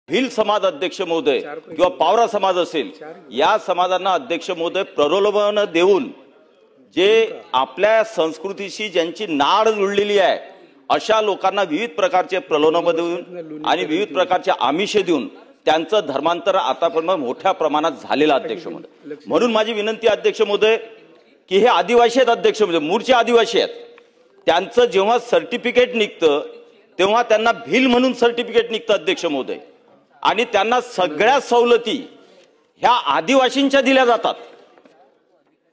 भिल समाज अध्यक्ष महोदय किंवा पावरा समाज असेल, या समाजांना अध्यक्ष महोदय प्रलोभन देऊन जे आपल्या संस्कृतीशी ज्यांची नाळ जुळलेली आहे अशा लोकांना विविध प्रकारचे प्रलोभन देऊन आणि विविध प्रकारचे आमिषे देऊन त्यांचं धर्मांतर आतापर्यंत मोठ्या प्रमाणात झालेलं अध्यक्ष महोदय। म्हणून माझी विनंती अध्यक्ष महोदय की हे आदिवासी आहेत अध्यक्ष महोदय, मूळचे आदिवासी आहेत, त्यांचं जेव्हा सर्टिफिकेट निघतं तेव्हा त्यांना भिल म्हणून सर्टिफिकेट निघतं अध्यक्ष महोदय, आणि त्यांना सगळ्या सवलती ह्या आदिवासींच्या दिल्या जातात।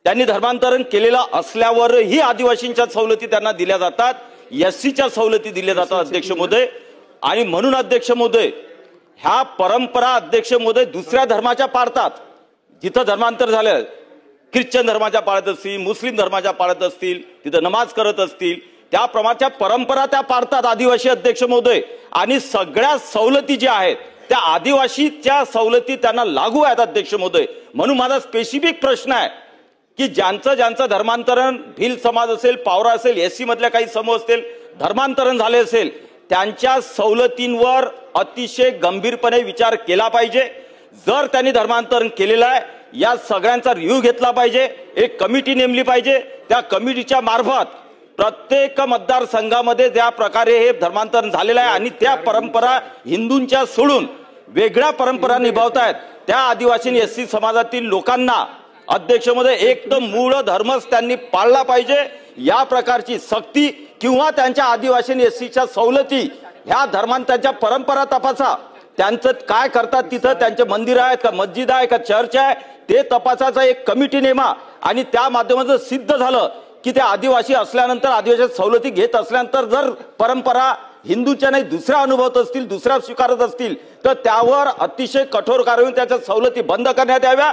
त्यांनी धर्मांतरण केलेलं असल्यावरही आदिवासींच्या सवलती त्यांना दिल्या जातात, एससीच्या सवलती दिल्या जातात अध्यक्ष महोदय। आणि म्हणून अध्यक्ष महोदय ह्या परंपरा अध्यक्ष महोदय दुसऱ्या धर्माच्या पाळतात, जिथं धर्मांतर झालं ख्रिश्चन धर्माच्या पाळत असतील, मुस्लिम धर्माच्या पाळत असतील, तिथं नमाज करत असतील, त्या प्रमाणाच्या परंपरा त्या पाळतात आदिवासी अध्यक्ष महोदय। आणि सगळ्या सवलती ज्या आहेत त्या आदिवासीच्या सवलती त्यांना लागू आहेत अध्यक्ष महोदय। म्हणून माझा स्पेसिफिक प्रश्न आहे की ज्यांचं धर्मांतरण भिल समाज असेल, पावरा असेल, एससी मधल्या काही समूह असतील, धर्मांतरण झाले असेल, त्यांच्या सवलतींवर अतिशय गंभीरपणे विचार केला पाहिजे। जर त्यांनी धर्मांतरण केलेलं आहे या सगळ्यांचा रिव्ह्यू घेतला पाहिजे, एक कमिटी नेमली पाहिजे, त्या कमिटीच्या मार्फत प्रत्येक मतदारसंघामध्ये ज्या प्रकारे हे धर्मांतरण झालेलं आहे आणि त्या परंपरा हिंदूंच्या सोडून वेगळ्या परंपरा निभावतायत त्या आदिवासी एससी समाजातील लोकांना अध्यक्ष महोदय एक तर मूळ धर्मच त्यांनी पाळला पाहिजे, या प्रकारची सक्ती किंवा त्यांच्या आदिवासी एससीच्या सवलती ह्या धर्मांतराच्या परंपरा तपासा, त्यांचं काय करतात तिथं, त्यांचे मंदिर आहेत का, मस्जिद आहे का, चर्च आहे, ते तपासाचा एक कमिटी नेमा। आणि त्या माध्यमातून सिद्ध झालं की ते आदिवासी असल्यानंतर आदिवासी सवलती घेत असल्यानंतर जर परंपरा हिंदूच्या नाही दुसऱ्या अनुभवत असतील, दुसऱ्या स्वीकारत असतील तर त्यावर अतिशय कठोर कारवाई, त्याच्या सवलती बंद करण्यात याव्या।